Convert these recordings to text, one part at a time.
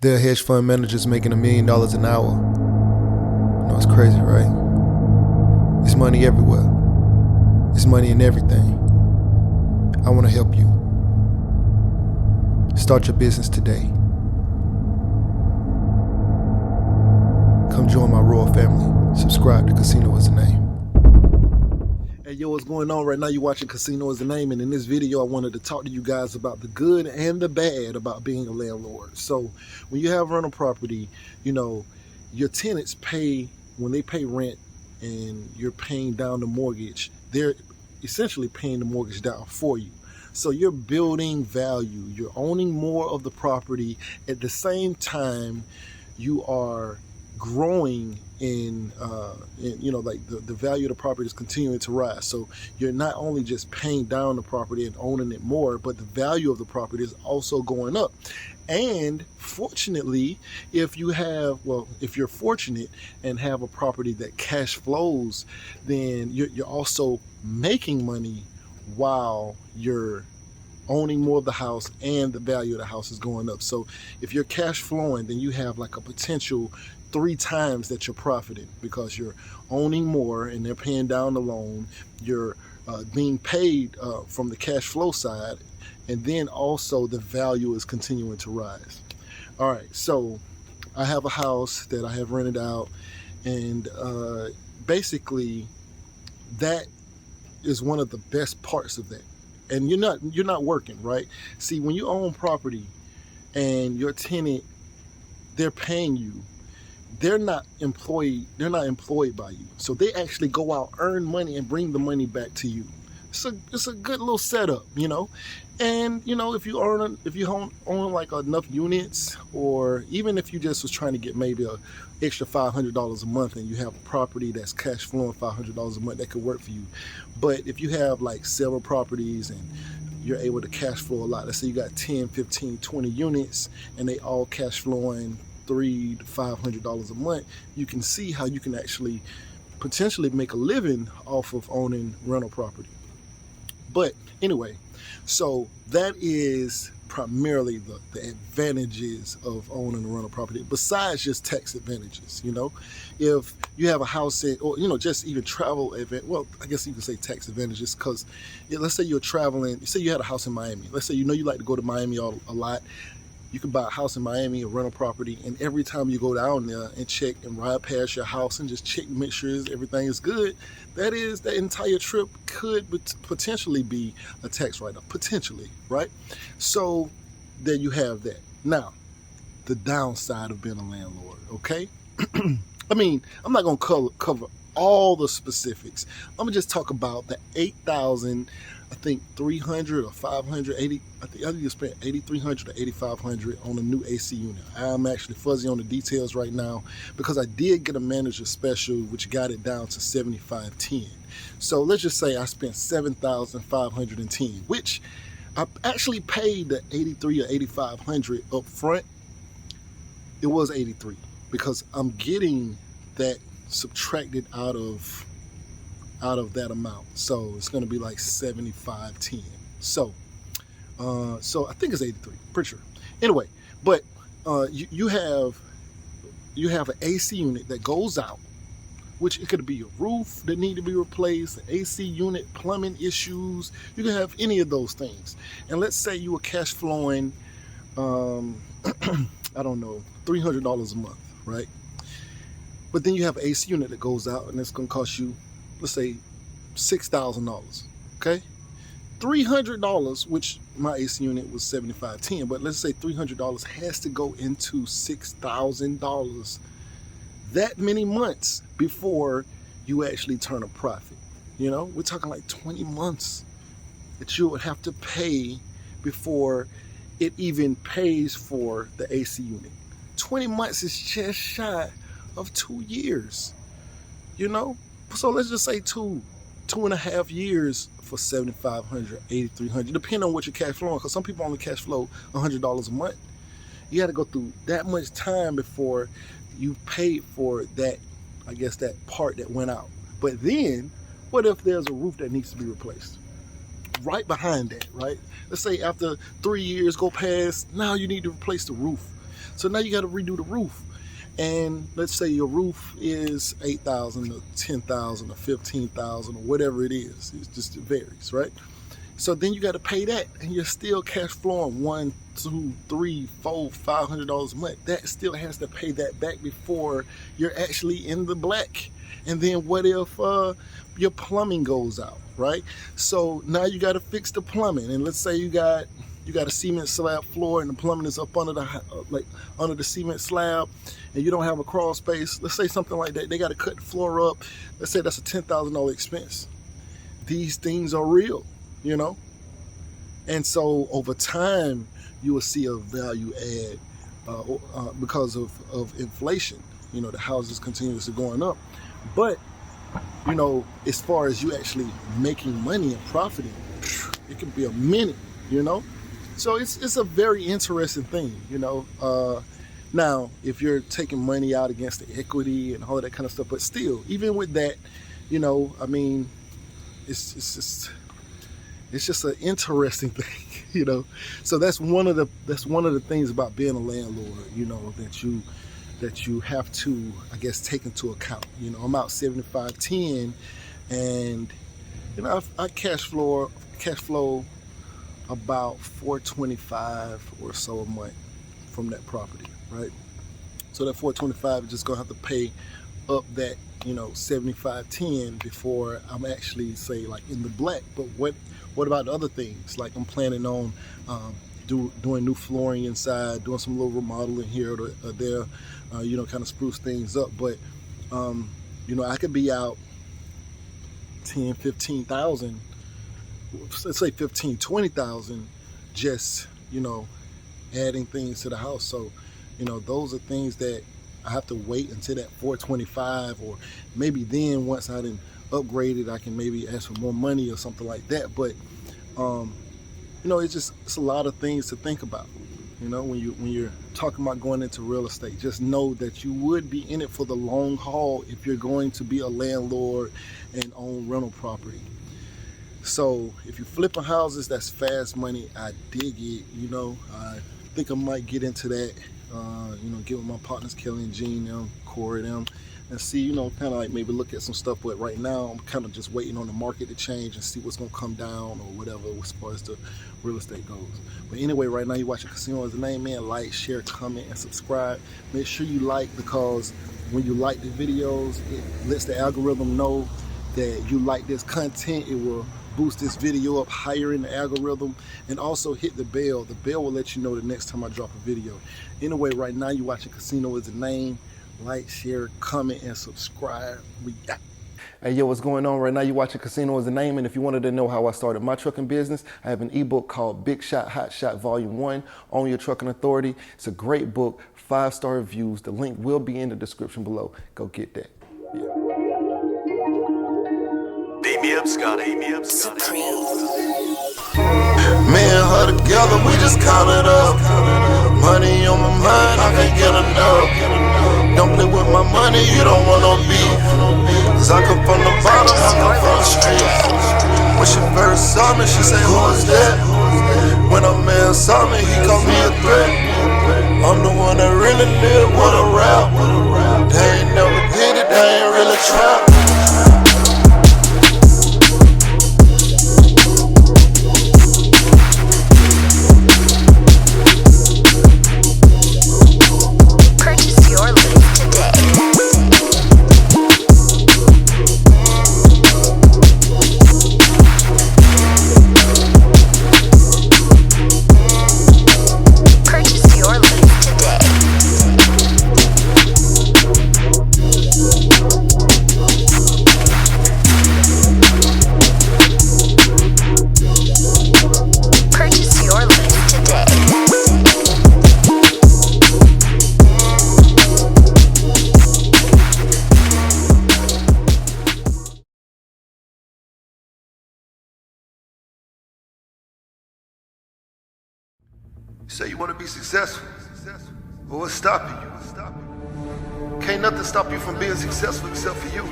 There are hedge fund managers making $1 million an hour. No, it's crazy, right? It's money everywhere. It's money in everything. I want to help you. Start your business today. Come join my royal family. Subscribe to Casino is the Name. Hey, yo, what's going on right now? You're watching Casino is the Name, and in this video I wanted to talk to you guys about the good and the bad about being a landlord. So when you have rental property, you know, your tenants pay, when they pay rent and you're paying down the mortgage, they're essentially paying the mortgage down for you. So you're building value, you're owning more of the property. At the same time, you are growing in you know, like the value of the property is continuing to rise. So you're not only just paying down the property and owning it more, but the value of the property is also going up. And fortunately, if you have, well, if you're fortunate and have a property that cash flows, then you're also making money while you're owning more of the house and the value of the house is going up. So if you're cash flowing, then you have like a potential 3 times that you're profiting, because you're owning more and they're paying down the loan. You're being paid from the cash flow side, and then also the value is continuing to rise. All right, so I have a house that I have rented out, and basically that is one of the best parts of that. And you're not working, right? See, when you own property and your tenant, they're paying you, they're not employed by you. So they actually go out, earn money, and bring the money back to you. It's a good little setup, you know. And you know, if you own like enough units, or even if you just was trying to get maybe a extra $500 a month, and you have a property that's cash flowing $500 a month, that could work for you. But if you have like several properties and you're able to cash flow a lot, let's say you got 10, 15, 20 units and they all cash flowing $300 to $500 a month, you can see how you can actually potentially make a living off of owning rental property. But anyway, so that is primarily the advantages of owning a rental property, besides just tax advantages. You know, if you have a house or you know, just even travel event, well, I guess you could say tax advantages, because let's say you're traveling, say you had a house in Miami, let's say you know you like to go to Miami a lot. You can buy a house in Miami, a rental property, and every time you go down there and check and ride past your house and just check, make sure everything is good, that entire trip could potentially be a tax write-off, potentially, right? So there you have that. Now, the downside of being a landlord, okay? I mean, I'm not gonna cover all the specifics. I'm gonna just talk about the 8,000, I think 300 or 580. I think you spent 8,300 or 8,500 on a new AC unit. I'm actually fuzzy on the details right now, because I did get a manager special, which got it down to 7,510. So let's just say I spent 7,510, which I actually paid the 83 or 8,500 up front. It was 83 because I'm getting that subtracted out of that amount, so it's going to be like 7,510. So I think it's 83, pretty sure. Anyway, but you have an AC unit that goes out, which it could be a roof that need to be replaced, an AC unit, plumbing issues. You can have any of those things. And let's say you were cash flowing, I don't know, $300 a month, right? But then you have an AC unit that goes out, and it's going to cost you, let's say, $6,000, okay? $300, which my AC unit was 7,510, but let's say $300 has to go into $6,000 that many months before you actually turn a profit. You know, we're talking like 20 months that you would have to pay before it even pays for the AC unit. 20 months is just shy of 2 years, you know? So let's just say 2.5 years for 7,500, 8,300, depending on what your cash flowing, because some people only cash flow $100 a month. You got to go through that much time before you paid for that, I guess, that part that went out. But then, what if there's a roof that needs to be replaced? Right behind that, right? Let's say after 3 years go past, now you need to replace the roof. So now you got to redo the roof. And let's say your roof is $8,000 or $10,000 or $15,000 or whatever it is. It varies, right? So then you got to pay that, and you're still cash flowing $100, $200, $300, $400, $500 a month. That still has to pay that back before you're actually in the black. And then what if your plumbing goes out, right? So now you got to fix the plumbing, and let's say you got a cement slab floor, and the plumbing is up under under the cement slab, and you don't have a crawl space. Let's say something like that. They got to cut the floor up. Let's say that's a $10,000 expense. These things are real, you know. And so over time, you will see a value add because of inflation. You know, the houses continuously going up. But, you know, as far as you actually making money and profiting, it can be a minute, you know. So it's a very interesting thing, you know. Now, if you're taking money out against the equity and all of that kind of stuff, but still, even with that, you know, I mean, it's just an interesting thing, you know. So that's one of the things about being a landlord, you know, that you have to, I guess, take into account. You know, I'm out 75/10, and you know, I cash flow about $425 or so a month from that property, right? So that $425 is just gonna have to pay up that, you know, 75/10 before I'm actually, say, like in the black. But what about the other things? Like I'm planning on doing new flooring inside, doing some little remodeling here or there, you know, kind of spruce things up. But you know, I could be out 10, 15,000, let's say 15, 20,000, just, you know, adding things to the house. So, you know, those are things that I have to wait until that 425, or maybe then once I done upgraded, I can maybe ask for more money or something like that. But you know, it's a lot of things to think about. You know, when you're talking about going into real estate, just know that you would be in it for the long haul if you're going to be a landlord and own rental property. So if you're flipping houses, that's fast money. I dig it. You know, I think I might get into that. You know, get with my partners, Kelly and Jean, them, Corey, them, and see, you know, kind of like maybe look at some stuff. But right now, I'm kind of just waiting on the market to change and see what's going to come down or whatever as far as the real estate goes. But anyway, right now you're watching Casino Is the Name, man. Like, share, comment, and subscribe. Make sure you like, because when you like the videos, it lets the algorithm know that you like this content. It will boost this video up higher in the algorithm, and also hit the bell. The bell will let you know the next time I drop a video. Anyway, right now you're watching Casino Is the Name. Like, share, comment, and subscribe. Hey, yo, what's going on? Right now you're watching Casino Is the Name, and if you wanted to know how I started my trucking business, I have an ebook called Big Shot, Hot Shot Volume 1, Own Your Trucking Authority. It's a great book, 5-star reviews. The link will be in the description below. Go get that. Yeah. Beat me up, Scotty. Beat me up, Scotty. Me and her together, we just count it up. Money on my mind, I can't get enough. Don't play with my money, you don't want no beef. Cause I come from the bottom, I come from the street. When she first saw me, she said, who is that? When a man saw me, he called me a threat. I'm the one that really live with a rap. They ain't never did it, they ain't really trap. Say you want to be successful. Well, what's stopping you? Can't nothing stop you from being successful except for you.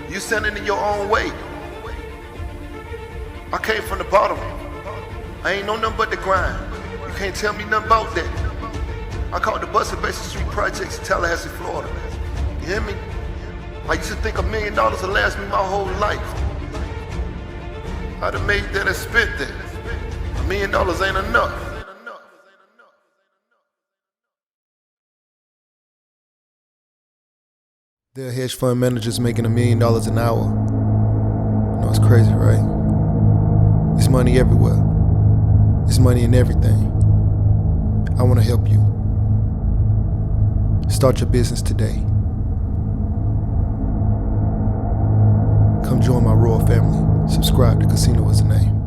You standing in your own way. I came from the bottom. I ain't know nothing but the grind. You can't tell me nothing about that. I called the Busted Basin Street Projects in Tallahassee, Florida. You hear me? I used to think $1 million would last me my whole life. I'd have made that and spent that. $1 million ain't enough. There are hedge fund managers making $1 million an hour. You know, it's crazy, right? There's money everywhere. There's money in everything. I want to help you. Start your business today. Come join my royal family. Subscribe to Casino is the name.